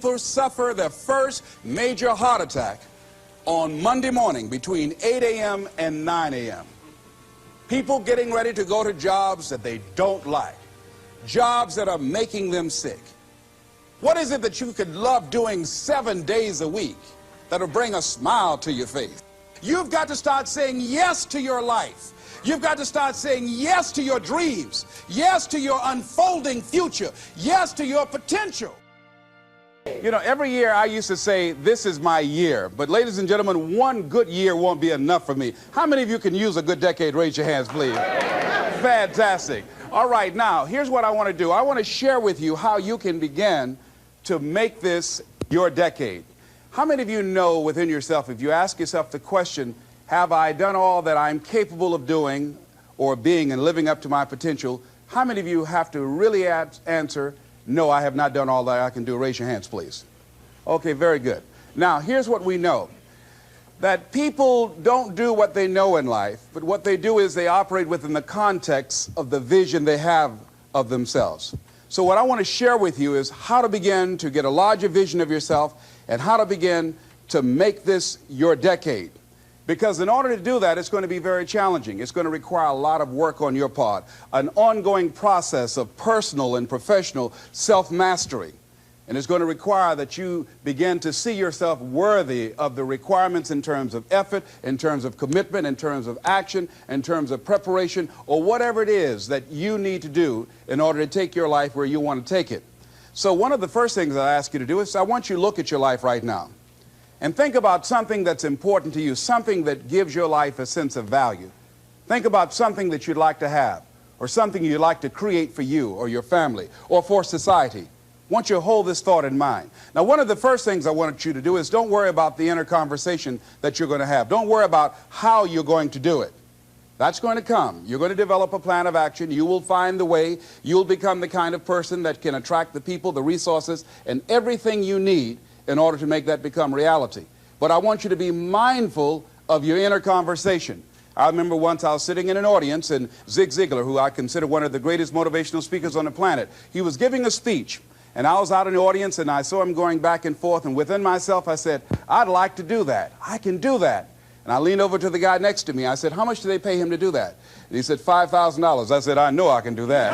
people suffer their first major heart attack on Monday morning between 8 a.m. and 9 a.m. People getting ready to go to jobs that they don't like, jobs that are making them sick. What is it that you could love doing 7 days a week that'll bring a smile to your face? You've got to start saying yes to your life. You've got to start saying yes to your dreams, yes to your unfolding future, yes to your potential. You know, every year I used to say, this is my year. But ladies and gentlemen, one good year won't be enough for me. How many of you can use a good decade? Raise your hands, please. Fantastic. All right, now, here's what I want to do. I want to share with you how you can begin to make this your decade. How many of you know within yourself, if you ask yourself the question, have I done all that I'm capable of doing or being and living up to my potential? How many of you have to really answer, no, I have not done all that I can do? Raise your hands, please. Okay, very good. Now, here's what we know. That people don't do what they know in life, but what they do is they operate within the context of the vision they have of themselves. So what I want to share with you is how to begin to get a larger vision of yourself and how to begin to make this your decade. Because in order to do that, it's going to be very challenging. It's going to require a lot of work on your part, an ongoing process of personal and professional self-mastery. And it's going to require that you begin to see yourself worthy of the requirements in terms of effort, in terms of commitment, in terms of action, in terms of preparation, or whatever it is that you need to do in order to take your life where you want to take it. So one of the first things I ask you to do is I want you to look at your life right now and think about something that's important to you, something that gives your life a sense of value. Think about something that you'd like to have, or something you'd like to create for you or your family or for society. I want you to hold this thought in mind. Now, one of the first things I want you to do is don't worry about the inner conversation that you're going to have. Don't worry about how you're going to do it. That's going to come. You're going to develop a plan of action. You will find the way. You'll become the kind of person that can attract the people, the resources, and everything you need in order to make that become reality. But I want you to be mindful of your inner conversation. I remember once I was sitting in an audience, and Zig Ziglar, who I consider one of the greatest motivational speakers on the planet, he was giving a speech. And I was out in the audience, and I saw him going back and forth, and within myself I said, I'd like to do that. I can do that. And I leaned over to the guy next to me. I said, how much do they pay him to do that? And he said, $5,000. I said, I know I can do that.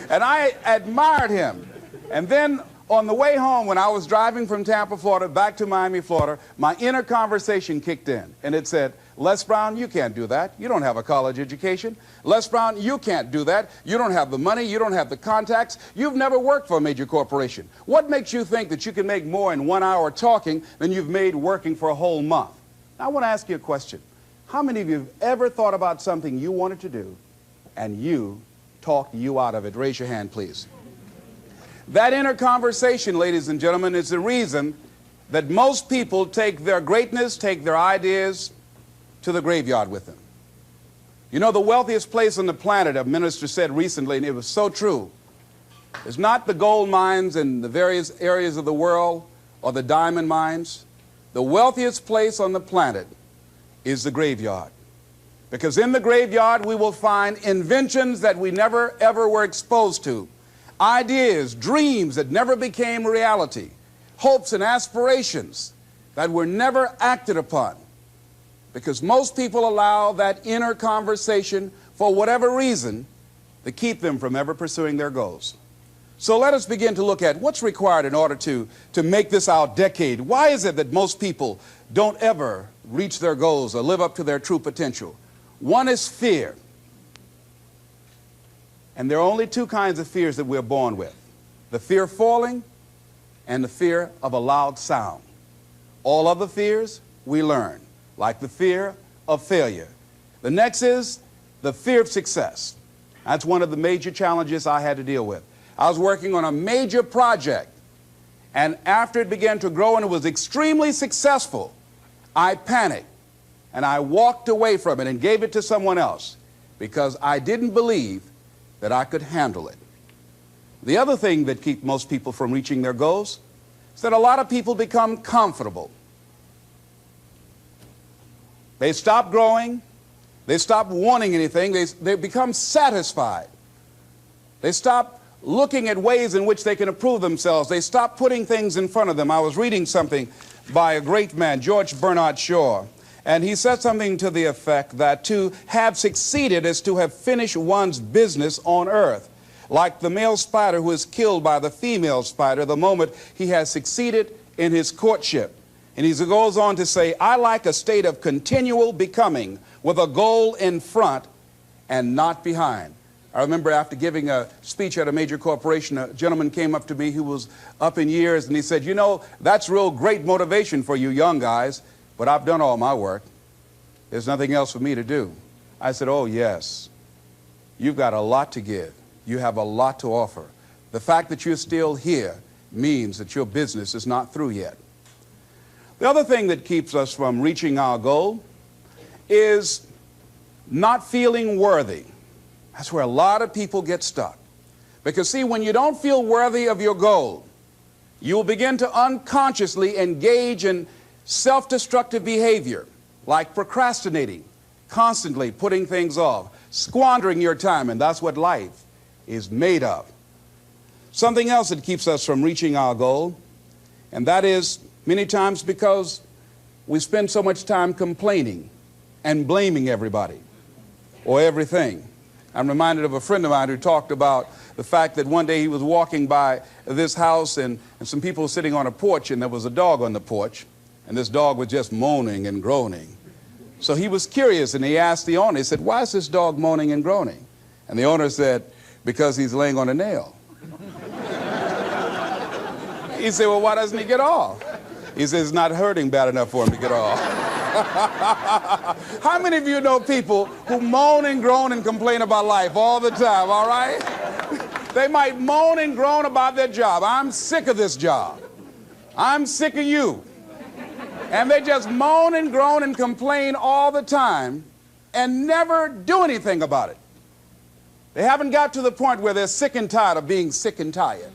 And I admired him. And then on the way home, when I was driving from Tampa, Florida, back to Miami, Florida, my inner conversation kicked in. And it said, Les Brown, you can't do that. You don't have a college education. Les Brown, you can't do that. You don't have the money. You don't have the contacts. You've never worked for a major corporation. What makes you think that you can make more in 1 hour talking than you've made working for a whole month? Now, I want to ask you a question. How many of you have ever thought about something you wanted to do and you talked you out of it? Raise your hand, please. That inner conversation, ladies and gentlemen, is the reason that most people take their greatness, take their ideas to the graveyard with them. You know, the wealthiest place on the planet, a minister said recently, and it was so true, is not the gold mines in the various areas of the world or the diamond mines. The wealthiest place on the planet is the graveyard. Because in the graveyard we will find inventions that we never ever were exposed to. Ideas, dreams that never became reality, hopes and aspirations that were never acted upon. Because most people allow that inner conversation, for whatever reason, to keep them from ever pursuing their goals. So let us begin to look at what's required in order to make this our decade. Why is it that most people don't ever reach their goals or live up to their true potential? One is fear. And there are only two kinds of fears that we're born with. The fear of falling and the fear of a loud sound. All other fears we learn, like the fear of failure. The next is the fear of success. That's one of the major challenges I had to deal with. I was working on a major project, and after it began to grow and it was extremely successful, I panicked and I walked away from it and gave it to someone else because I didn't believe that I could handle it. The other thing that keeps most people from reaching their goals is that a lot of people become comfortable. They stop growing. They stop wanting anything. They become satisfied. They stop looking at ways in which they can improve themselves. They stop putting things in front of them. I was reading something by a great man, George Bernard Shaw, and he said something to the effect that to have succeeded is to have finished one's business on earth, like the male spider who is killed by the female spider the moment he has succeeded in his courtship. And he goes on to say, I like a state of continual becoming with a goal in front and not behind. I remember after giving a speech at a major corporation, a gentleman came up to me who was up in years, and he said, you know, that's real great motivation for you young guys, but I've done all my work. There's nothing else for me to do. I said, oh, yes. You've got a lot to give. You have a lot to offer. The fact that you're still here means that your business is not through yet. The other thing that keeps us from reaching our goal is not feeling worthy. That's where a lot of people get stuck. Because see, when you don't feel worthy of your goal, you will begin to unconsciously engage in self-destructive behavior, like procrastinating, constantly putting things off, squandering your time, and that's what life is made of. Something else that keeps us from reaching our goal, and that is many times because we spend so much time complaining and blaming everybody or everything. I'm reminded of a friend of mine who talked about the fact that one day he was walking by this house and some people were sitting on a porch, and there was a dog on the porch, and this dog was just moaning and groaning. So he was curious, and he asked the owner, he said, why is this dog moaning and groaning? And the owner said, because he's laying on a nail. He said, well, why doesn't he get off? He says, it's not hurting bad enough for him to get off. How many of you know people who moan and groan and complain about life all the time, all right? They might moan and groan about their job. I'm sick of this job. I'm sick of you. And they just moan and groan and complain all the time and never do anything about it. They haven't got to the point where they're sick and tired of being sick and tired.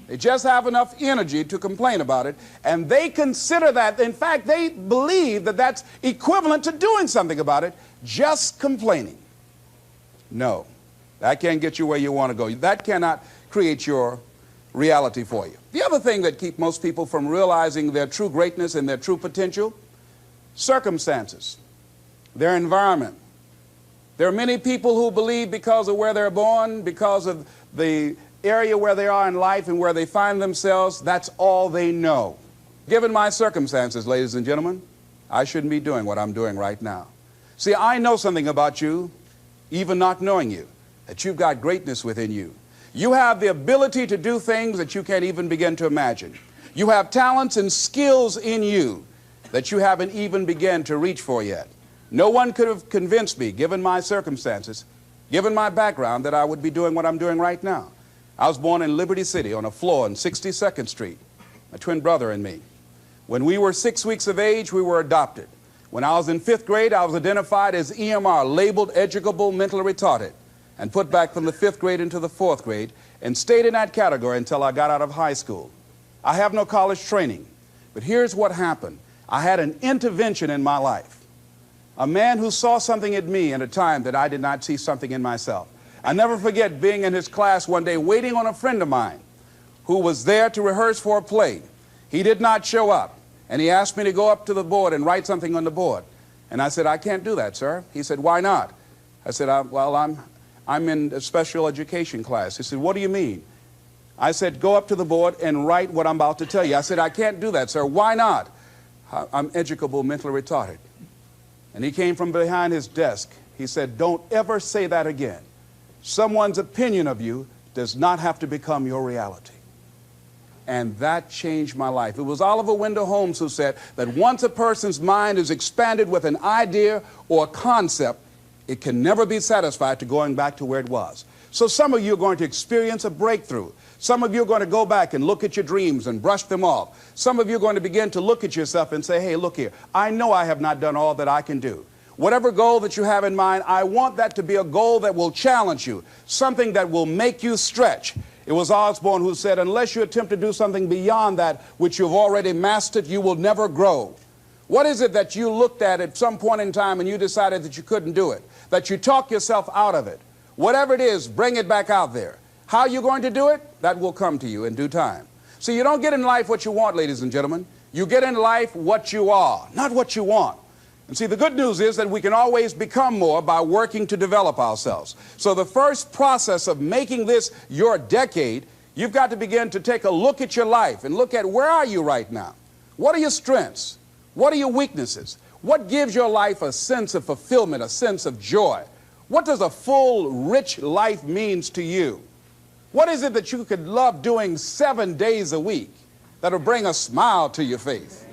They just have enough energy to complain about it, and they consider that, in fact, they believe that that's equivalent to doing something about it, just complaining. No, that can't get you where you want to go. That cannot create your reality for you. The other thing that keeps most people from realizing their true greatness and their true potential, circumstances, their environment. There are many people who believe because of where they're born, because of the area where they are in life and where they find themselves, that's all they know. Given my circumstances, ladies and gentlemen, I shouldn't be doing what I'm doing right now. See, I know something about you, even not knowing you, that you've got greatness within you. You have the ability to do things that you can't even begin to imagine. You have talents and skills in you that you haven't even begun to reach for yet. No one could have convinced me, given my circumstances, given my background, that I would be doing what I'm doing right now. I was born in Liberty City on a floor on 62nd Street, my twin brother and me. When we were 6 weeks of age, we were adopted. When I was in 5th grade, I was identified as EMR, labeled educable mentally retarded, and put back from the 5th grade into the 4th grade, and stayed in that category until I got out of high school. I have no college training, but here's what happened. I had an intervention in my life. A man who saw something in me at a time that I did not see something in myself. I never forget being in his class one day waiting on a friend of mine who was there to rehearse for a play. He did not show up, and he asked me to go up to the board and write something on the board. And I said, I can't do that, sir. He said, why not? I said, well, I'm in a special education class. He said, what do you mean? I said, go up to the board and write what I'm about to tell you. I said, I can't do that, sir. Why not? I'm educable mentally retarded. And he came from behind his desk. He said, don't ever say that again. Someone's opinion of you does not have to become your reality. And that changed my life. It was Oliver Wendell Holmes who said that once a person's mind is expanded with an idea or a concept, it can never be satisfied to going back to where it was. So some of you are going to experience a breakthrough. Some of you are going to go back and look at your dreams and brush them off. Some of you are going to begin to look at yourself and say, hey, look here, I know I have not done all that I can do. Whatever goal that you have in mind, I want that to be a goal that will challenge you, something that will make you stretch. It was Osborne who said, unless you attempt to do something beyond that which you've already mastered, you will never grow. What is it that you looked at some point in time and you decided that you couldn't do it, that you talk yourself out of it? Whatever it is, bring it back out there. How you're going to do it, that will come to you in due time. So you don't get in life what you want, ladies and gentlemen. You get in life what you are, not what you want. And see, the good news is that we can always become more by working to develop ourselves. So the first process of making this your decade, you've got to begin to take a look at your life and look at where are you right now? What are your strengths? What are your weaknesses? What gives your life a sense of fulfillment, a sense of joy? What does a full, rich life means to you? What is it that you could love doing 7 days a week that'll bring a smile to your face?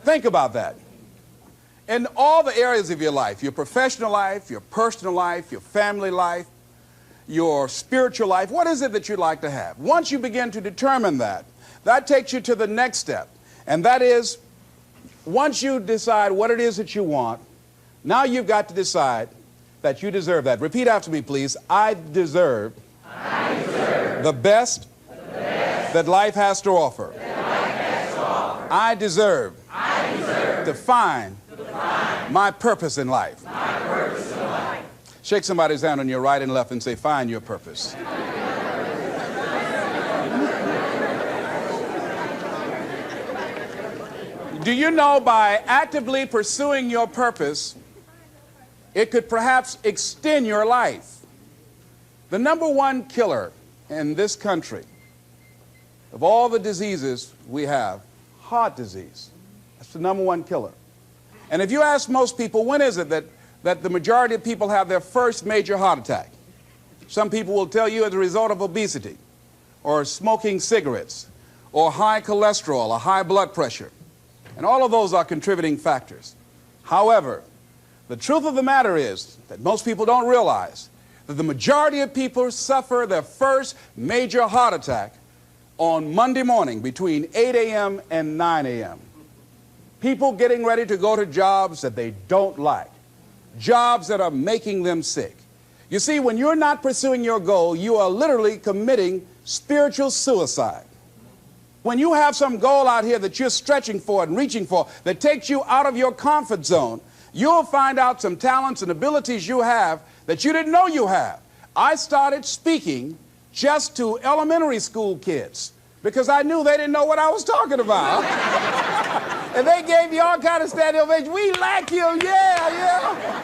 Think about that. In all the areas of your life, your professional life, your personal life, your family life, your spiritual life, what is it that you'd like to have? Once you begin to determine that, that takes you to the next step. And that is, once you decide what it is that you want, now you've got to decide that you deserve that. Repeat after me, please. I deserve the best that life has to offer. I deserve to find my purpose in life. Shake somebody's hand on your right and left and say, find your purpose. Do you know by actively pursuing your purpose, it could perhaps extend your life? The number one killer in this country of all the diseases we have, heart disease. That's the number one killer. And if you ask most people, when is it that the majority of people have their first major heart attack? Some people will tell you as a result of obesity, or smoking cigarettes, or high cholesterol, or high blood pressure. And all of those are contributing factors. However, the truth of the matter is that most people don't realize that the majority of people suffer their first major heart attack on Monday morning between 8 a.m. and 9 a.m. People getting ready to go to jobs that they don't like, jobs that are making them sick. You see, when you're not pursuing your goal, you are literally committing spiritual suicide. When you have some goal out here that you're stretching for and reaching for that takes you out of your comfort zone, you'll find out some talents and abilities you have that you didn't know you have. I started speaking just to elementary school kids because I knew they didn't know what I was talking about. And they gave me all kind of standing ovation. We like you, yeah.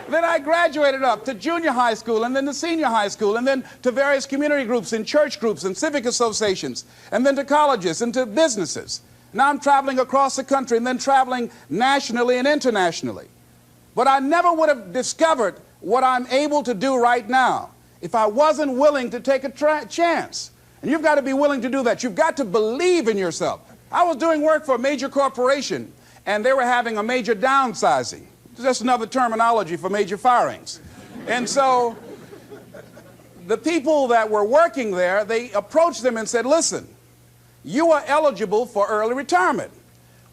Then I graduated up to junior high school and then to senior high school and then to various community groups and church groups and civic associations and then to colleges and to businesses. Now I'm traveling across the country and then traveling nationally and internationally. But I never would have discovered what I'm able to do right now if I wasn't willing to take a chance. And you've got to be willing to do that. You've got to believe in yourself. I was doing work for a major corporation and they were having a major downsizing. Just another terminology for major firings. And so the people that were working there, they approached them and said, listen, you are eligible for early retirement.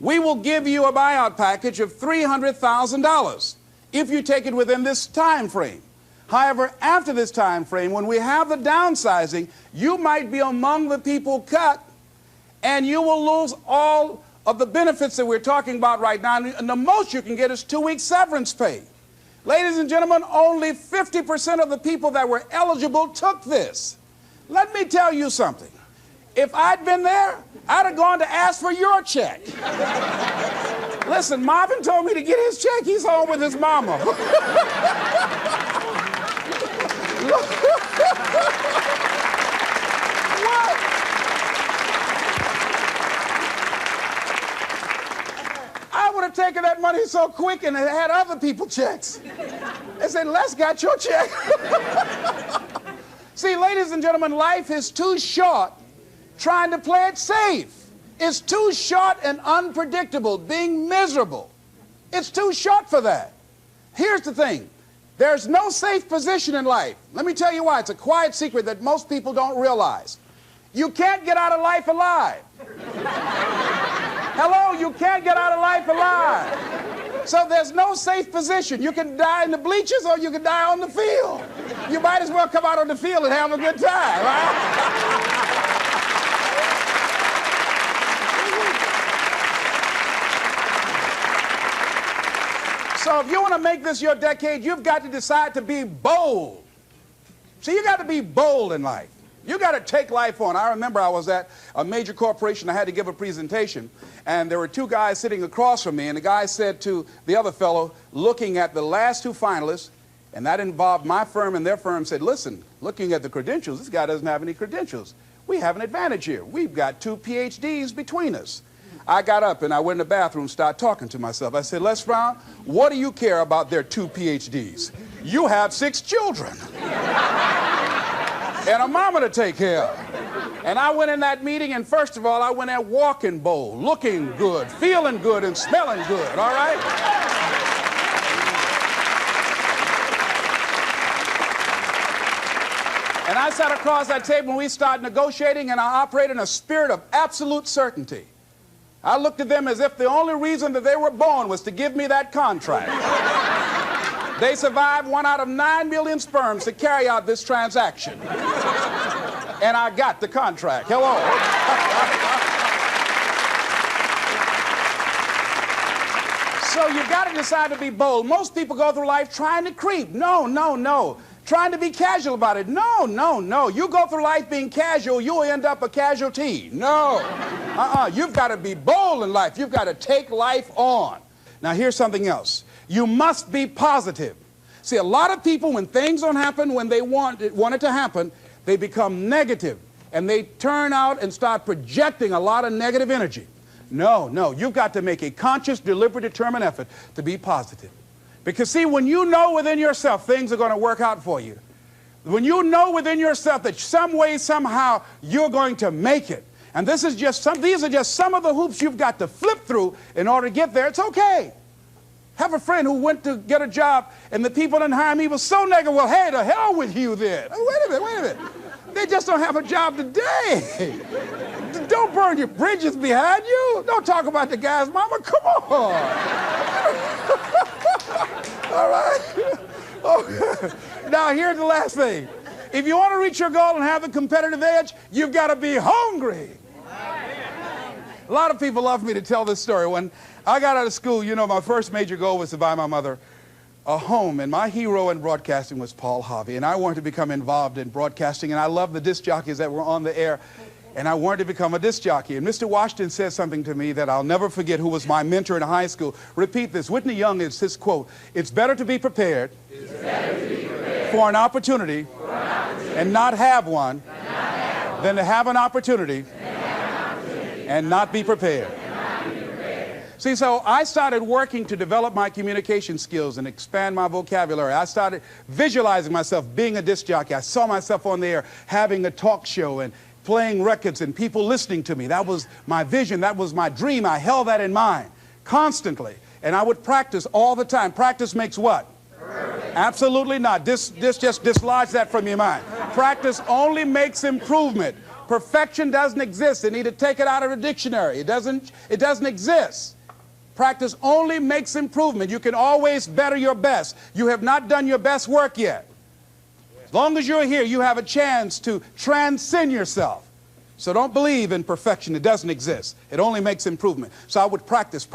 We will give you a buyout package of $300,000 if you take it within this time frame. However, after this time frame, when we have the downsizing, you might be among the people cut and you will lose all of the benefits that we're talking about right now, and the most you can get is 2 weeks severance pay. Ladies and gentlemen, only 50% of the people that were eligible took this. Let me tell you something. If I'd been there, I'd have gone to ask for your check. Listen, Marvin told me to get his check. He's home with his mama. What? I would have taken that money so quick and had other people checks. They said, Les got your check. See, ladies and gentlemen, life is too short trying to play it safe. It's too short and unpredictable, being miserable. It's too short for that. Here's the thing. There's no safe position in life. Let me tell you why. It's a quiet secret that most people don't realize. You can't get out of life alive. Hello, you can't get out of life alive. So there's no safe position. You can die in the bleachers or you can die on the field. You might as well come out on the field and have a good time, right? So if you want to make this your decade, you've got to decide to be bold. See, you got to be bold in life. You got to take life on. I remember I was at a major corporation. I had to give a presentation, and there were two guys sitting across from me, and the guy said to the other fellow, looking at the last two finalists, and that involved my firm and their firm, said, listen, looking at the credentials, this guy doesn't have any credentials. We have an advantage here. We've got 2 PhDs between us. I got up and I went in the bathroom and started talking to myself. I said, Les Brown, what do you care about their 2 PhDs? You have 6 children and a mama to take care of. And I went in that meeting, and first of all, I went there walking bold, looking good, feeling good, and smelling good, all right? And I sat across that table and we started negotiating, and I operated in a spirit of absolute certainty. I looked at them as if the only reason that they were born was to give me that contract. They survived 1 out of 9 million sperms to carry out this transaction. And I got the contract. Hello. So you've got to decide to be bold. Most people go through life trying to creep. No, no, no. Trying to be casual about it. No, no, no. You go through life being casual, you'll end up a casualty. No. You've got to be bold in life. You've got to take life on. Now, here's something else. You must be positive. See, a lot of people, when things don't happen when they want it to happen, they become negative, and they turn out and start projecting a lot of negative energy. No, no. You've got to make a conscious, deliberate, determined effort to be positive. Because, see, when you know within yourself things are going to work out for you, when you know within yourself that some way, somehow, you're going to make it, and these are just some of the hoops you've got to flip through in order to get there, it's okay. Have a friend who went to get a job, and the people didn't hire him. He was so negative. Well, hey, to hell with you then. Wait a minute. They just don't have a job today. Don't burn your bridges behind you. Don't talk about the guy's mama. Come on. All right? Okay. Now, here's the last thing. If you want to reach your goal and have the competitive edge, you've got to be hungry. A lot of people love me to tell this story. When I got out of school, you know, my first major goal was to buy my mother a home, and my hero in broadcasting was Paul Harvey, and I wanted to become involved in broadcasting, and I loved the disc jockeys that were on the air, and I wanted to become a disc jockey. And Mr. Washington said something to me that I'll never forget, who was my mentor in high school. Repeat this. Whitney Young is his quote. It's better to be prepared, for an opportunity, and not have one, than to have an opportunity and not be prepared. See, so I started working to develop my communication skills and expand my vocabulary. I started visualizing myself being a disc jockey. I saw myself on the air having a talk show and playing records and people listening to me. That was my vision. That was my dream. I held that in mind constantly. And I would practice all the time. Practice makes what? Perfect. Absolutely not. Just dislodge that from your mind. Practice only makes improvement. Perfection doesn't exist. They need to take it out of the dictionary. It doesn't exist. Practice only makes improvement. You can always better your best. You have not done your best work yet. As long as you're here, you have a chance to transcend yourself. So don't believe in perfection. It doesn't exist. It only makes improvement. So I would practice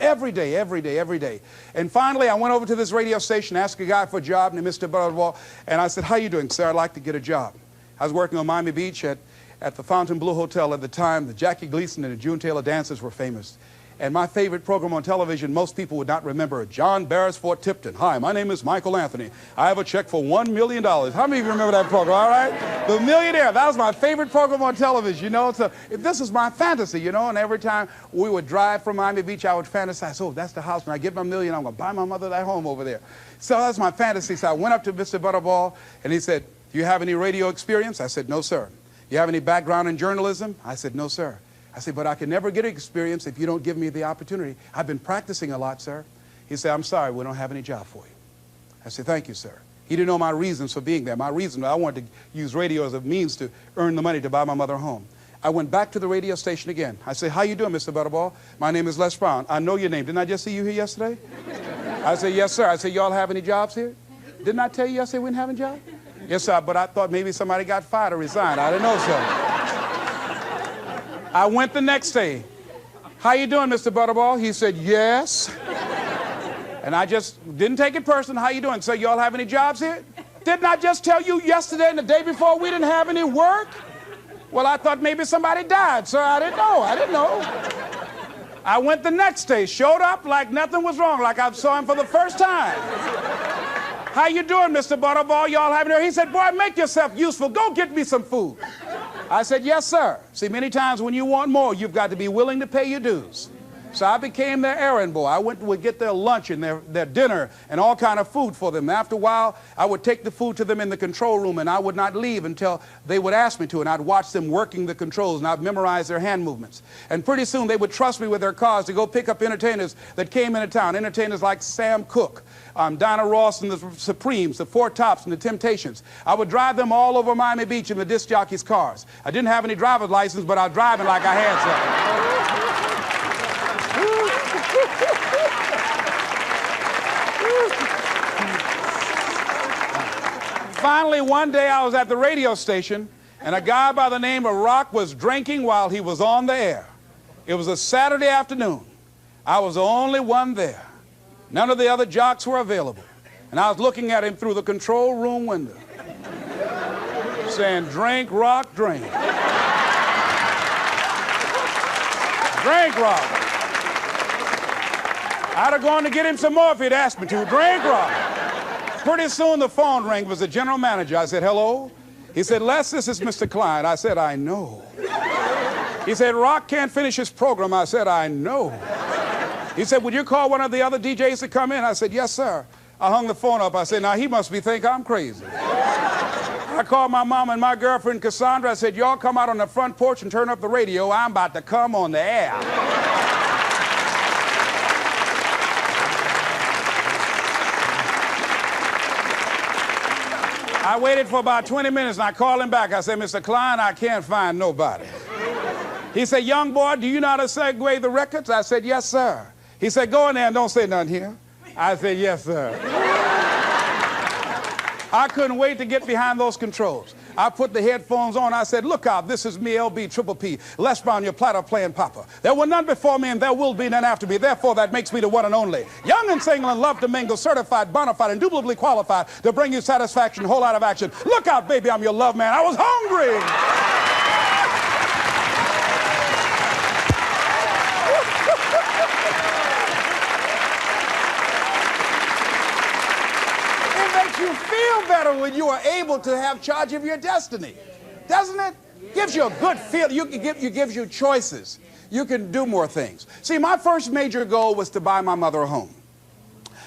every day. And finally, I went over to this radio station, asked a guy for a job named Mr. Butterwall, and I said, how you doing, sir? I'd like to get a job. I was working on Miami Beach at the Fontainebleau Hotel at the time. The Jackie Gleason and the June Taylor dances were famous. And my favorite program on television, most people would not remember, John Beresford Tipton. Hi, my name is Michael Anthony. I have a check for $1 million. How many of you remember that program, all right? The Millionaire, that was my favorite program on television, you know. So this is my fantasy, you know, and every time we would drive from Miami Beach, I would fantasize, oh, that's the house. When I get my million, I'm going to buy my mother that home over there. So that's my fantasy. So I went up to Mr. Butterball, and he said, do you have any radio experience? I said, no, sir. You have any background in journalism? I said, no, sir. I said, but I can never get experience if you don't give me the opportunity. I've been practicing a lot, sir. He said, I'm sorry, we don't have any job for you. I said, thank you, sir. He didn't know my reasons for being there. My reason, I wanted to use radio as a means to earn the money to buy my mother a home. I went back to the radio station again. I said, how you doing, Mr. Butterball? My name is Les Brown. I know your name. Didn't I just see you here yesterday? I said, yes, sir. I said, y'all have any jobs here? Didn't I tell you yesterday we didn't have a job? Yes, sir, but I thought maybe somebody got fired or resigned. I didn't know, sir. I went the next day. How you doing, Mr. Butterball? He said, yes. And I just didn't take it personal. How you doing? So y'all have any jobs here? Didn't I just tell you yesterday and the day before we didn't have any work? Well, I thought maybe somebody died, sir. I didn't know. I went the next day, showed up like nothing was wrong, like I saw him for the first time. How you doing, Mr. Butterball? Y'all having here? He said, boy, make yourself useful. Go get me some food. I said, yes, sir. See, many times when you want more, you've got to be willing to pay your dues. So I became their errand boy. I would get their lunch and their dinner and all kind of food for them. After a while, I would take the food to them in the control room, and I would not leave until they would ask me to, and I'd watch them working the controls, and I'd memorize their hand movements. And pretty soon, they would trust me with their cars to go pick up entertainers that came into town, entertainers like Sam Cooke, Dinah Ross and the Supremes, the Four Tops and the Temptations. I would drive them all over Miami Beach in the disc jockeys' cars. I didn't have any driver's license, but I was driving like I had some. Finally, one day I was at the radio station, and a guy by the name of Rock was drinking while he was on the air. It was a Saturday afternoon. I was the only one there. None of the other jocks were available. And I was looking at him through the control room window, saying, drink, Rock, drink. Drink, Rock. I'd have gone to get him some more if he'd asked me to. Drink, Rock. Pretty soon the phone rang. It was the general manager. I said, hello? He said, Les, this is Mr. Klein. I said, I know. He said, Rock can't finish his program. I said, I know. He said, would you call one of the other DJs to come in? I said, yes, sir. I hung the phone up. I said, now he must think I'm crazy. I called my mom and my girlfriend, Cassandra. I said, y'all come out on the front porch and turn up the radio. I'm about to come on the air. I waited for about 20 minutes, and I called him back. I said, Mr. Klein, I can't find nobody. He said, young boy, do you know how to segue the records? I said, yes, sir. He said, go in there and don't say nothing here. I said, yes, sir. I couldn't wait to get behind those controls. I put the headphones on. I said, look out, this is me, LB, Triple P, Les Brown, your platter playing papa. There were none before me, and there will be none after me. Therefore, that makes me the one and only. Young and single and love to mingle, certified, bona fide, indubitably qualified to bring you satisfaction, whole lot of action. Look out, baby, I'm your love man. I was hungry. You feel better when you are able to have charge of your destiny, doesn't it? Gives you a good feel. Gives you choices. You can do more things. See, my first major goal was to buy my mother a home.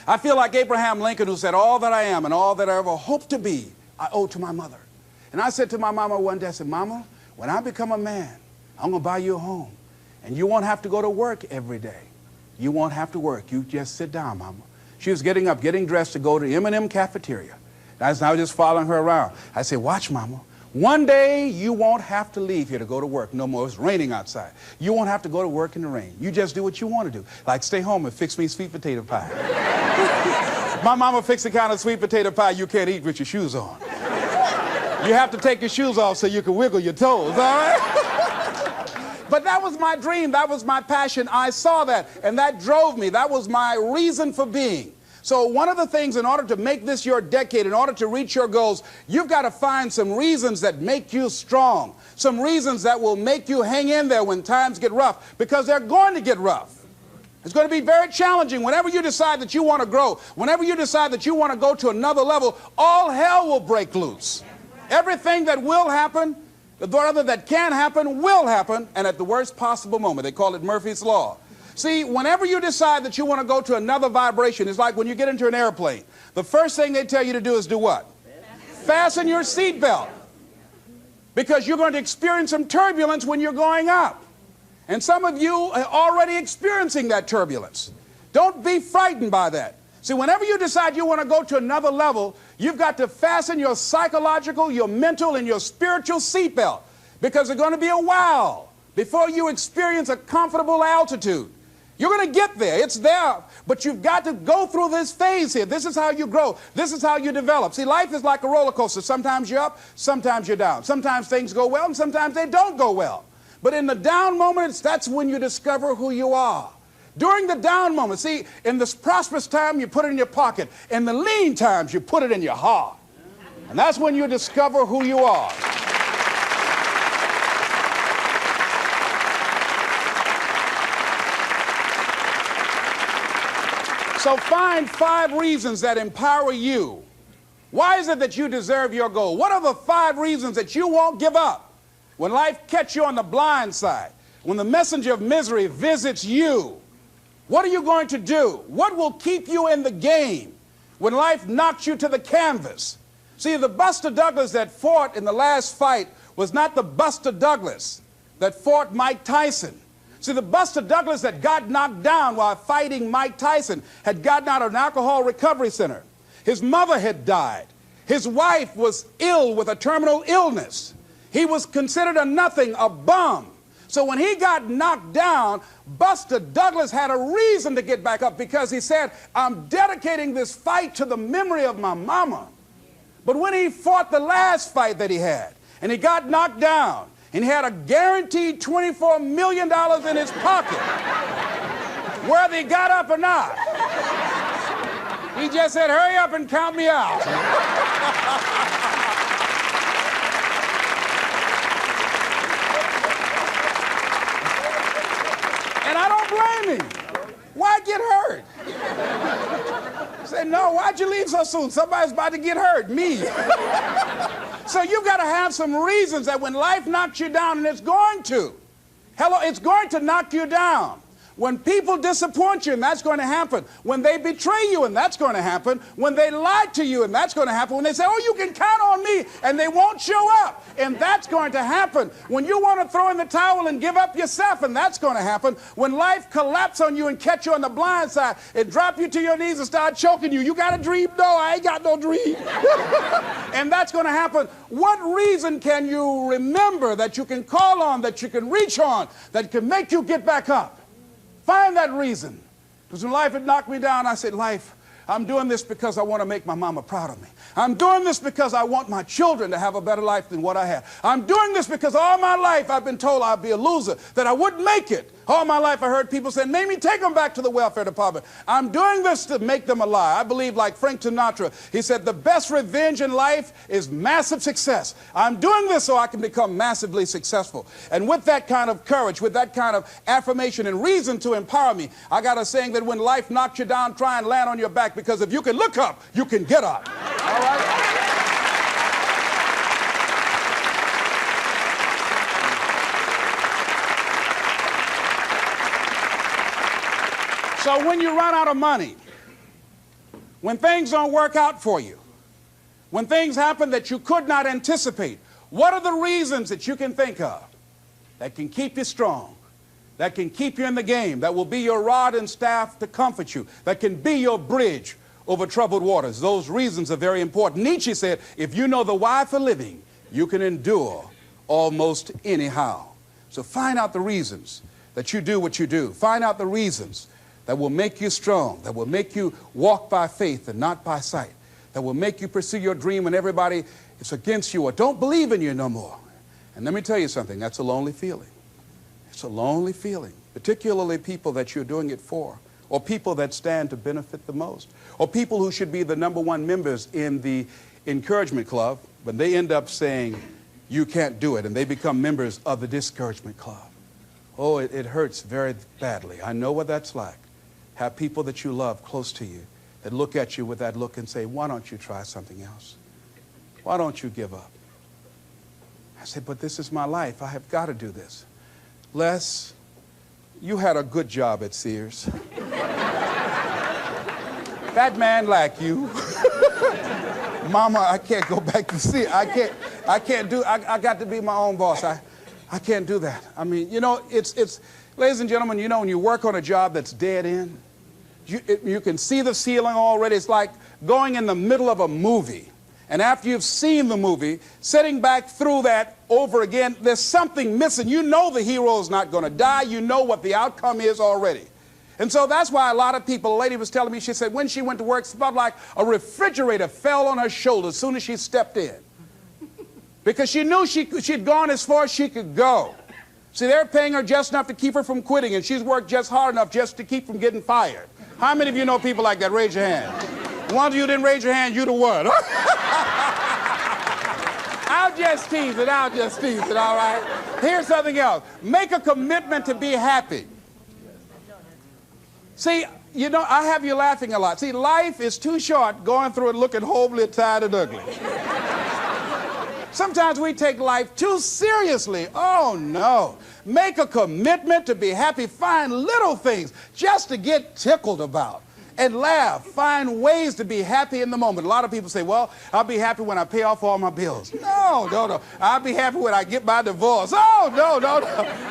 I feel like Abraham Lincoln, who said, all that I am and all that I ever hope to be, I owe to my mother. And I said to my mama one day, I said, Mama, when I become a man, I'm going to buy you a home. And you won't have to go to work every day. You won't have to work. You just sit down, Mama. She was getting up, getting dressed to go to M&M cafeteria. I was just following her around. I said, watch, Mama. One day you won't have to leave here to go to work no more. It's raining outside. You won't have to go to work in the rain. You just do what you want to do. Like stay home and fix me sweet potato pie. My mama fixed the kind of sweet potato pie you can't eat with your shoes on. You have to take your shoes off so you can wiggle your toes, all right? But that was my dream. That was my passion. I saw that, and that drove me. That was my reason for being. So one of the things, in order to make this your decade, in order to reach your goals, you've got to find some reasons that make you strong, some reasons that will make you hang in there when times get rough, because they're going to get rough. It's going to be very challenging. Whenever you decide that you want to grow, whenever you decide that you want to go to another level, all hell will break loose. Everything that will happen, rather that can happen, will happen, and at the worst possible moment. They call it Murphy's Law. See, whenever you decide that you want to go to another vibration, it's like when you get into an airplane. The first thing they tell you to do is do what? Fasten your seatbelt. Because you're going to experience some turbulence when you're going up. And some of you are already experiencing that turbulence. Don't be frightened by that. See, whenever you decide you want to go to another level, you've got to fasten your psychological, your mental, and your spiritual seatbelt. Because there's going to be a while before you experience a comfortable altitude. You're going to get there. It's there. But you've got to go through this phase here. This is how you grow. This is how you develop. See, life is like a roller coaster. Sometimes you're up, sometimes you're down. Sometimes things go well, and sometimes they don't go well. But in the down moments, that's when you discover who you are. During the down moments, see, in this prosperous time, you put it in your pocket. In the lean times, you put it in your heart. And that's when you discover who you are. So find 5 reasons that empower you. Why is it that you deserve your goal? What are the 5 reasons that you won't give up when life catches you on the blind side? When the messenger of misery visits you, what are you going to do? What will keep you in the game when life knocks you to the canvas? See, the Buster Douglas that fought in the last fight was not the Buster Douglas that fought Mike Tyson. See, the Buster Douglas that got knocked down while fighting Mike Tyson had gotten out of an alcohol recovery center. His mother had died. His wife was ill with a terminal illness. He was considered a nothing, a bum. So when he got knocked down, Buster Douglas had a reason to get back up because he said, I'm dedicating this fight to the memory of my mama. But when he fought the last fight that he had, and he got knocked down, and he had a guaranteed $24 million in his pocket, whether he got up or not, he just said, hurry up and count me out. And I don't blame him. Why get hurt? Say, no, why'd you leave so soon? Somebody's about to get hurt, me. So you've got to have some reasons that when life knocks you down, and it's going to. Hello, it's going to knock you down. When people disappoint you, and that's going to happen. When they betray you, and that's going to happen. When they lie to you, and that's going to happen. When they say, oh, you can count on me, and they won't show up, and that's going to happen. When you want to throw in the towel and give up yourself, and that's going to happen. When life collapses on you and catch you on the blind side, and drop you to your knees and start choking you. You got a dream? No, I ain't got no dream. And that's going to happen. What reason can you remember that you can call on, that you can reach on, that can make you get back up? Find that reason. Because when life had knocked me down, I said, life, I'm doing this because I want to make my mama proud of me. I'm doing this because I want my children to have a better life than what I had. I'm doing this because all my life I've been told I'd be a loser, that I wouldn't make it. All my life I heard people say, Mamie, take them back to the welfare department. I'm doing this to make them alive. I believe, like Frank Sinatra, he said, the best revenge in life is massive success. I'm doing this so I can become massively successful. And with that kind of courage, with that kind of affirmation and reason to empower me, I got a saying that when life knocks you down, try and land on your back, because if you can look up, you can get up. All right? So when you run out of money, when things don't work out for you, when things happen that you could not anticipate, what are the reasons that you can think of that can keep you strong, that can keep you in the game, that will be your rod and staff to comfort you, that can be your bridge over troubled waters? Those reasons are very important. Nietzsche said, if you know the why for living, you can endure almost anyhow. So find out the reasons that you do what you do. Find out the reasons that will make you strong, that will make you walk by faith and not by sight, that will make you pursue your dream when everybody is against you or don't believe in you no more. And let me tell you something, that's a lonely feeling. It's a lonely feeling, particularly people that you're doing it for, or people that stand to benefit the most, or people who should be the #1 members in the encouragement club, but they end up saying, you can't do it, and they become members of the discouragement club. Oh, it hurts very badly. I know what that's like. Have people that you love close to you that look at you with that look and say, why don't you try something else? Why don't you give up? I say, but this is my life. I have got to do this. Les, you had a good job at Sears. That man like you. Mama, I can't go back to Sears. I got to be my own boss. I can't do that. I mean, you know, it's ladies and gentlemen, you know, when you work on a job that's dead end, you can see the ceiling already. It's like going in the middle of a movie. And after you've seen the movie, sitting back through that over again, there's something missing. You know the hero's not going to die. You know what the outcome is already. And so that's why a lot of people, a lady was telling me, she said when she went to work, it felt like a refrigerator fell on her shoulder as soon as she stepped in. Because she knew she'd gone as far as she could go. See, they're paying her just enough to keep her from quitting, and she's worked just hard enough just to keep from getting fired. How many of you know people like that? Raise your hand. The ones of you didn't raise your hand, you the what? I'll just tease it, all right? Here's something else. Make a commitment to be happy. See, you know, I have you laughing a lot. See, life is too short going through it looking homely, tired, and ugly. Sometimes we take life too seriously. Oh, no. Make a commitment to be happy. Find little things just to get tickled about and laugh. Find ways to be happy in the moment. A lot of people say, well, I'll be happy when I pay off all my bills. No. I'll be happy when I get my divorce. Oh, no.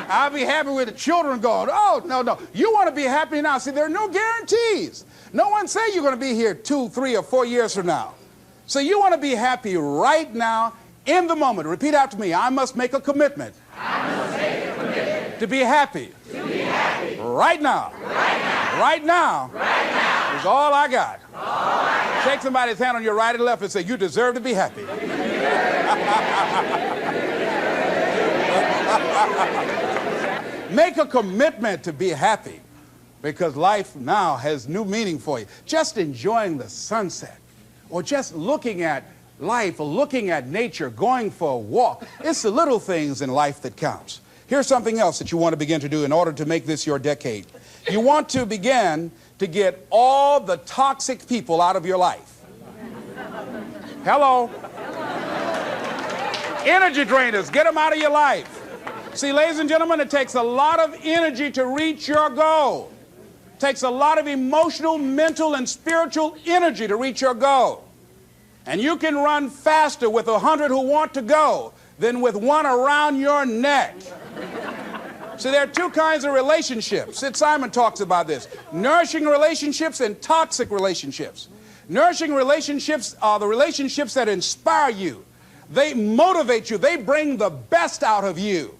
I'll be happy with the children gone. Oh, no. You want to be happy now. See, there are no guarantees. No one say you're going to be here 2, 3, or 4 years from now. So you want to be happy right now in the moment. Repeat after me. I must make a commitment. To be happy. Right now. Right now. Is all I got. Shake somebody's hand on your right and left and say, you deserve to be happy. Make a commitment to be happy, because life now has new meaning for you. Just enjoying the sunset, or just looking at life, or looking at nature, going for a walk. It's the little things in life that counts. Here's something else that you want to begin to do in order to make this your decade. You want to begin to get all the toxic people out of your life. Hello? Energy drainers, get them out of your life. See, ladies and gentlemen, it takes a lot of energy to reach your goal. It takes a lot of emotional, mental, and spiritual energy to reach your goal. And you can run faster with 100 who want to go than with one around your neck. So there are two kinds of relationships. Sid Simon talks about this. Nourishing relationships and toxic relationships. Nourishing relationships are the relationships that inspire you. They motivate you. They bring the best out of you.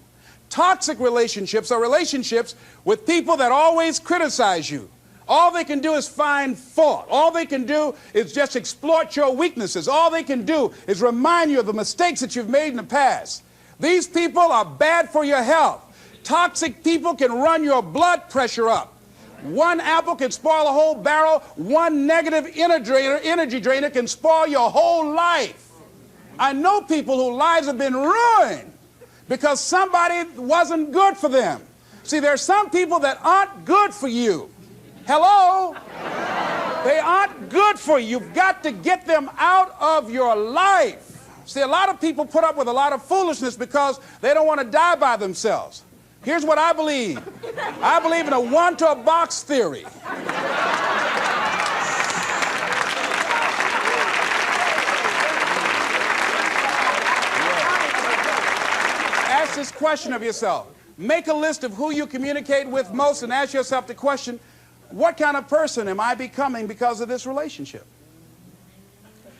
Toxic relationships are relationships with people that always criticize you. All they can do is find fault. All they can do is just exploit your weaknesses. All they can do is remind you of the mistakes that you've made in the past. These people are bad for your health. Toxic people can run your blood pressure up. One apple can spoil a whole barrel. One negative energy drainer can spoil your whole life. I know people whose lives have been ruined because somebody wasn't good for them. See, there are some people that aren't good for you. Hello? They aren't good for you. You've got to get them out of your life. See, a lot of people put up with a lot of foolishness because they don't want to die by themselves. Here's what I believe. I believe in a one-to-a-box theory. Ask this question of yourself. Make a list of who you communicate with most and ask yourself the question, what kind of person am I becoming because of this relationship?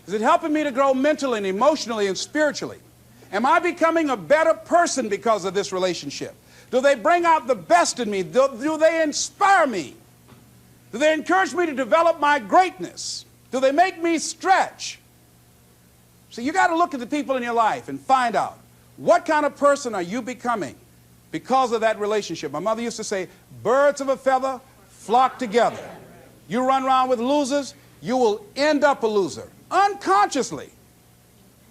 Is it helping me to grow mentally and emotionally and spiritually? Am I becoming a better person because of this relationship? Do they bring out the best in me? Do they inspire me? Do they encourage me to develop my greatness? Do they make me stretch? So you got to look at the people in your life and find out what kind of person are you becoming because of that relationship. My mother used to say, birds of a feather flock together. You run around with losers, you will end up a loser. Unconsciously.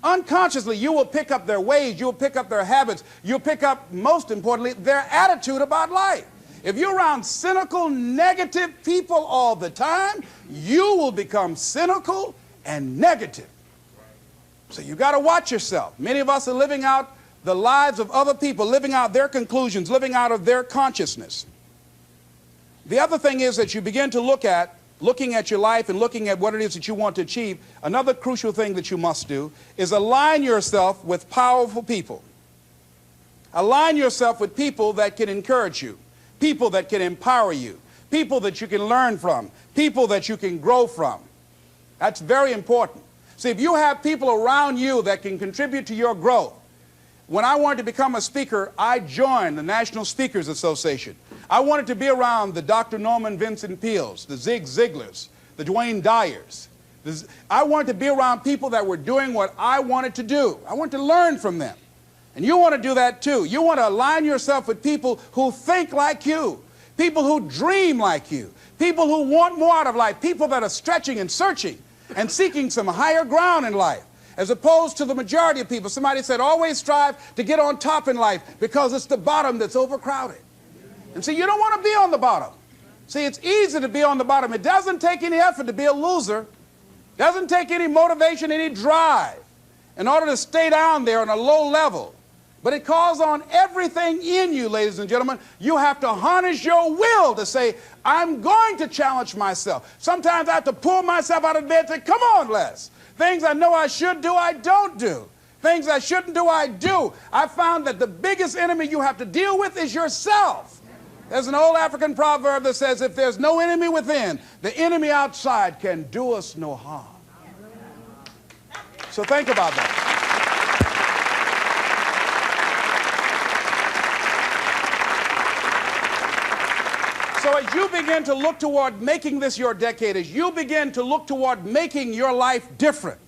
Unconsciously, you will pick up their ways, you'll pick up their habits, you'll pick up, most importantly, their attitude about life. If you're around cynical, negative people all the time, you will become cynical and negative. So you got to watch yourself. Many of us are living out the lives of other people, living out their conclusions, living out of their consciousness. The other thing is that you begin to looking at your life and looking at what it is that you want to achieve. Another crucial thing that you must do is align yourself with powerful people. Align yourself with people that can encourage you, people that can empower you, people that you can learn from, people that you can grow from. That's very important. See, if you have people around you that can contribute to your growth. When I wanted to become a speaker, I joined the National Speakers Association. I wanted to be around the Dr. Norman Vincent Peales, the Zig Ziglars, the Dwayne Dyers. I wanted to be around people that were doing what I wanted to do. I wanted to learn from them. And you want to do that too. You want to align yourself with people who think like you, people who dream like you, people who want more out of life, people that are stretching and searching and seeking some higher ground in life. as opposed to the majority of people. Somebody said, always strive to get on top in life because it's the bottom that's overcrowded. And see, you don't want to be on the bottom. See, it's easy to be on the bottom. It doesn't take any effort to be a loser. It doesn't take any motivation, any drive in order to stay down there on a low level. But it calls on everything in you, ladies and gentlemen. You have to harness your will to say, I'm going to challenge myself. Sometimes I have to pull myself out of bed and say, come on, Les. Things I know I should do, I don't do. Things I shouldn't do, I do. I found that the biggest enemy you have to deal with is yourself. There's an old African proverb that says, if there's no enemy within, the enemy outside can do us no harm. So think about that. So as you begin to look toward making this your decade, as you begin to look toward making your life different,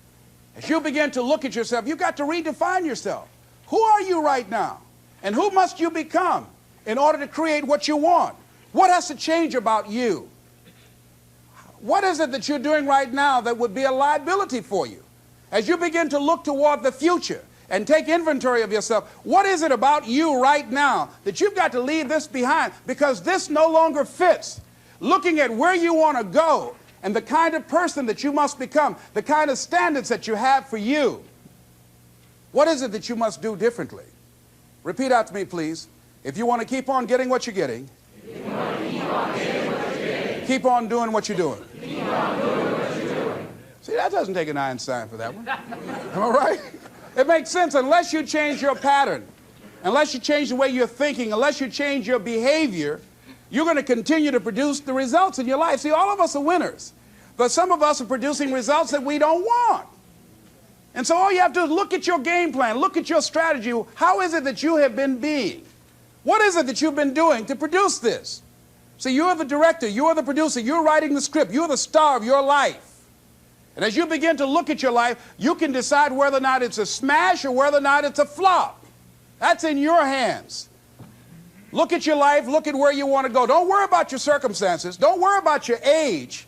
as you begin to look at yourself, you've got to redefine yourself. Who are you right now? And who must you become in order to create what you want? What has to change about you? What is it that you're doing right now that would be a liability for you? As you begin to look toward the future and take inventory of yourself, what is it about you right now that you've got to leave this behind because this no longer fits? Looking at where you want to go and the kind of person that you must become, the kind of standards that you have for you. What is it that you must do differently? Repeat out to me, please. If you want to keep on getting what you're getting, keep on doing what you're doing. See, that doesn't take an Einstein for that one. Am I right? It makes sense unless you change your pattern, unless you change the way you're thinking, unless you change your behavior, you're going to continue to produce the results in your life. See, all of us are winners, but some of us are producing results that we don't want. And so all you have to do is look at your game plan, look at your strategy. How is it that you have been being? What is it that you've been doing to produce this? See, you're the director, you're the producer, you're writing the script, you're the star of your life. And as you begin to look at your life, you can decide whether or not it's a smash or whether or not it's a flop. That's in your hands. Look at your life, look at where you want to go. Don't worry about your circumstances. Don't worry about your age.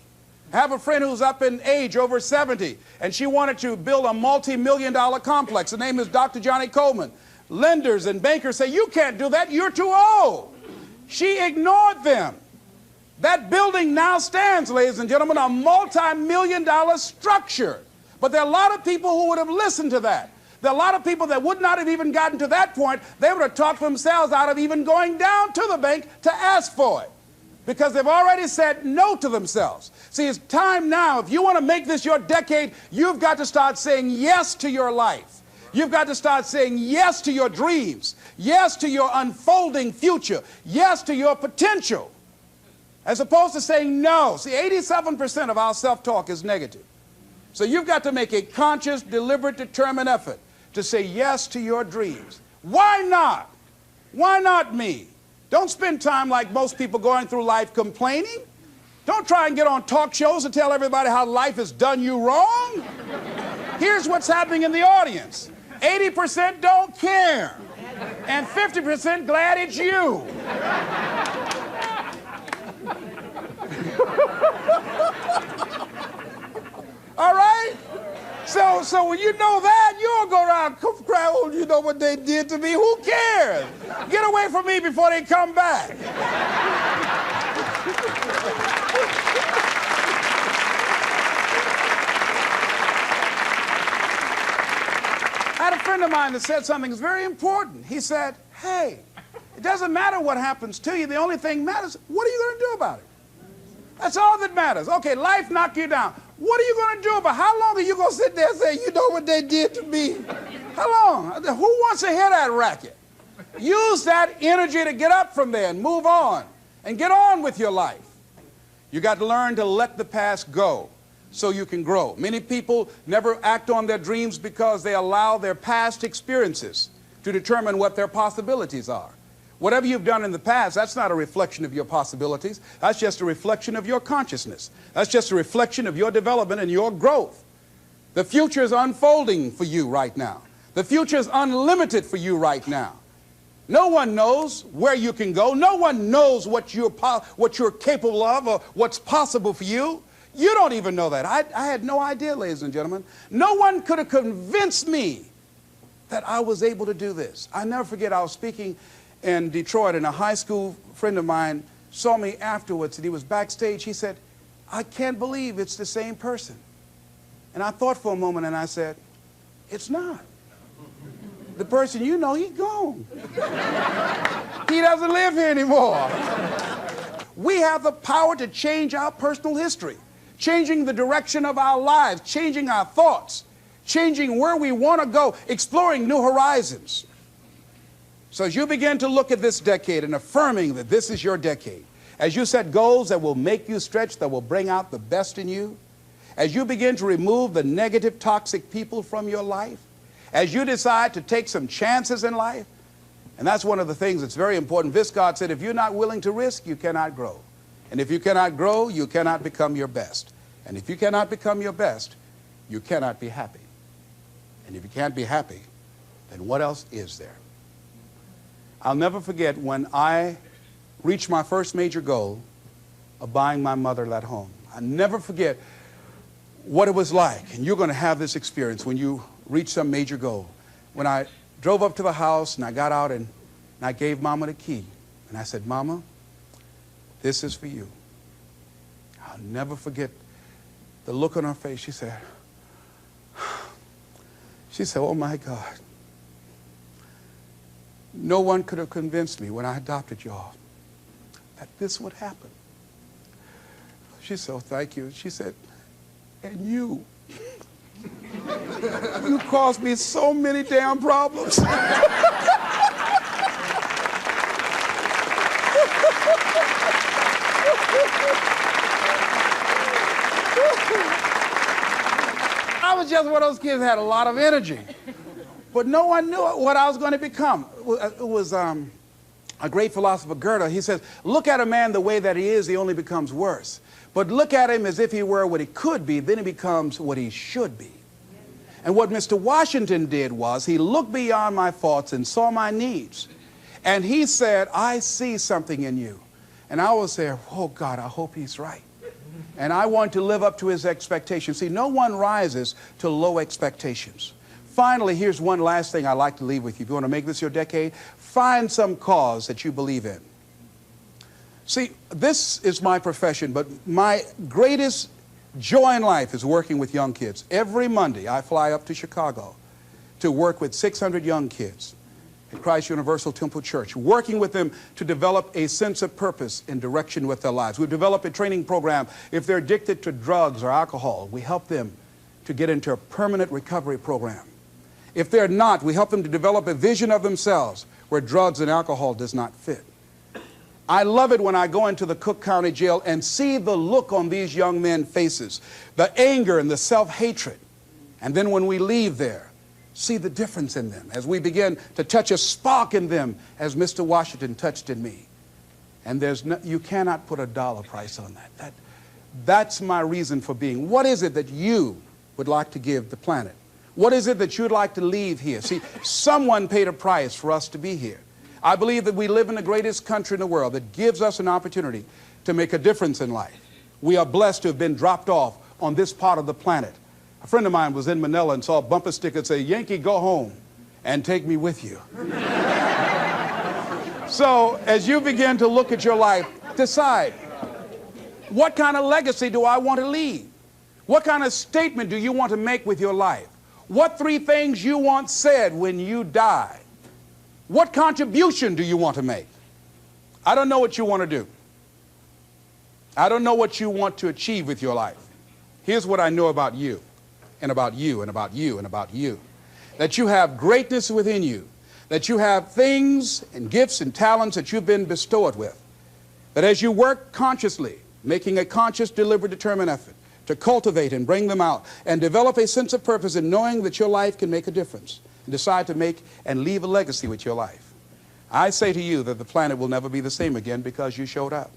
I have a friend who's up in age, over 70, and she wanted to build a multi-million-dollar complex. The name is Dr. Johnny Coleman. Lenders and bankers say, you can't do that, you're too old. She ignored them. That building now stands, ladies and gentlemen, a multi-million-dollar structure. But there are a lot of people who would have listened to that. There are a lot of people that would not have even gotten to that point. They would have talked themselves out of even going down to the bank to ask for it, because they've already said no to themselves. See, it's time now. If you want to make this your decade, you've got to start saying yes to your life. You've got to start saying yes to your dreams, yes to your unfolding future, yes to your potential, as opposed to saying no. See, 87% of our self-talk is negative. So you've got to make a conscious, deliberate, determined effort to say yes to your dreams. Why not? Why not me? Don't spend time like most people going through life complaining. Don't try and get on talk shows and tell everybody how life has done you wrong. Here's what's happening in the audience. 80% don't care, and 50% glad it's you. All right? So when you know that, you'll go around cry, oh, you know what they did to me? Who cares? Get away from me before they come back. I had a friend of mine that said something that's very important. He said, hey, it doesn't matter what happens to you. The only thing matters, what are you going to do about it? That's all that matters. Okay, life knocked you down. What are you going to do about it? How long are you going to sit there and say, you know what they did to me? How long? Who wants to hear that racket? Use that energy to get up from there and move on and get on with your life. You got to learn to let the past go so you can grow. Many people never act on their dreams because they allow their past experiences to determine what their possibilities are. Whatever you've done in the past, that's not a reflection of your possibilities. That's just a reflection of your consciousness. That's just a reflection of your development and your growth. The future is unfolding for you right now. The future is unlimited for you right now. No one knows where you can go. No one knows what you're capable of or what's possible for you. You don't even know that. I had no idea, ladies and gentlemen. No one could have convinced me that I was able to do this. I never forget, I was speaking in Detroit, and a high school friend of mine saw me afterwards, and he was backstage. He said, I can't believe it's the same person. And I thought for a moment, and I said, it's not. The person you know, he's gone. He doesn't live here anymore. We have the power to change our personal history, changing the direction of our lives, changing our thoughts, changing where we want to go, exploring new horizons. So as you begin to look at this decade and affirming that this is your decade, as you set goals that will make you stretch, that will bring out the best in you, as you begin to remove the negative, toxic people from your life, as you decide to take some chances in life, and that's one of the things that's very important. Viscard said, if you're not willing to risk, you cannot grow. And if you cannot grow, you cannot become your best. And if you cannot become your best, you cannot be happy. And if you can't be happy, then what else is there? I'll never forget when I reached my first major goal of buying my mother that home. I'll never forget what it was like. And you're going to have this experience when you reach some major goal. When I drove up to the house and I got out and I gave Mama the key. And I said, Mama, this is for you. I'll never forget the look on her face. She said, oh my God. No one could have convinced me when I adopted y'all that this would happen. She said, oh, thank you. She said, and you. You caused me so many damn problems. I was just one of those kids that had a lot of energy. But no one knew what I was going to become. It was a great philosopher, Goethe. He says, look at a man the way that he is, he only becomes worse. But look at him as if he were what he could be, then he becomes what he should be. And what Mr. Washington did was he looked beyond my faults and saw my needs. And he said, I see something in you. And I was there, oh God, I hope he's right. And I want to live up to his expectations. See, no one rises to low expectations. Finally, here's one last thing I'd like to leave with you. If you want to make this your decade, find some cause that you believe in. See, this is my profession, but my greatest joy in life is working with young kids. Every Monday, I fly up to Chicago to work with 600 young kids at Christ Universal Temple Church, working with them to develop a sense of purpose and direction with their lives. We've developed a training program. If they're addicted to drugs or alcohol, we help them to get into a permanent recovery program. If they're not, we help them to develop a vision of themselves where drugs and alcohol does not fit. I love it when I go into the Cook County Jail and see the look on these young men's faces, the anger and the self-hatred. And then when we leave there, see the difference in them as we begin to touch a spark in them as Mr. Washington touched in me. And you cannot put a dollar price on that. That's my reason for being. What is it that you would like to give the planet? What is it that you'd like to leave here? See, someone paid a price for us to be here. I believe that we live in the greatest country in the world that gives us an opportunity to make a difference in life. We are blessed to have been dropped off on this part of the planet. A friend of mine was in Manila and saw a bumper sticker that said, Yankee, go home and take me with you. So as you begin to look at your life, decide, what kind of legacy do I want to leave? What kind of statement do you want to make with your life? What 3 things you want said when you die? What contribution do you want to make? I don't know what you want to do. I don't know what you want to achieve with your life. Here's what I know about you, and about you, and about you, and about you. That you have greatness within you. That you have things and gifts and talents that you've been bestowed with. That as you work consciously, making a conscious, deliberate, determined effort to cultivate and bring them out and develop a sense of purpose in knowing that your life can make a difference and decide to make and leave a legacy with your life. I say to you that the planet will never be the same again because you showed up.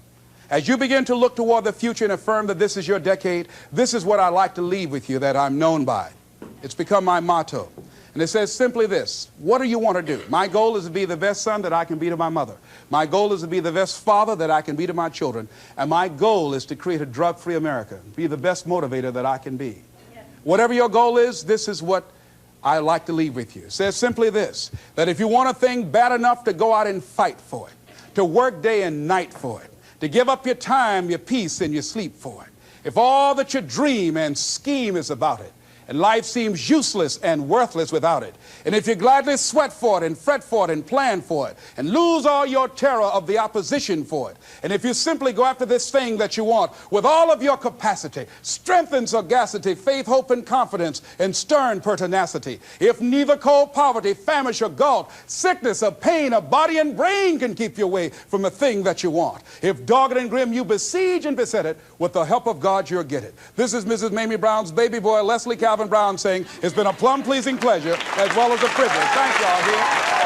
As you begin to look toward the future and affirm that this is your decade, this is what I like to leave with you that I'm known by. It's become my motto. And it says simply this: what do you want to do? My goal is to be the best son that I can be to my mother. My goal is to be the best father that I can be to my children. And my goal is to create a drug-free America, be the best motivator that I can be. Yes. Whatever your goal is, this is what I like to leave with you. It says simply this: that if you want a thing bad enough to go out and fight for it, to work day and night for it, to give up your time, your peace, and your sleep for it, if all that you dream and scheme is about it, and life seems useless and worthless without it, and if you gladly sweat for it and fret for it and plan for it and lose all your terror of the opposition for it, and if you simply go after this thing that you want with all of your capacity, strength and sagacity, faith, hope, and confidence, and stern pertinacity, if neither cold poverty, famish, or gulf, sickness, or pain, of body and brain can keep you away from the thing that you want, if dogged and grim you besiege and beset it, with the help of God you'll get it. This is Mrs. Mamie Brown's baby boy, Wesley Brown, saying it's been a plumb pleasing pleasure as well as a privilege. Thank y'all here.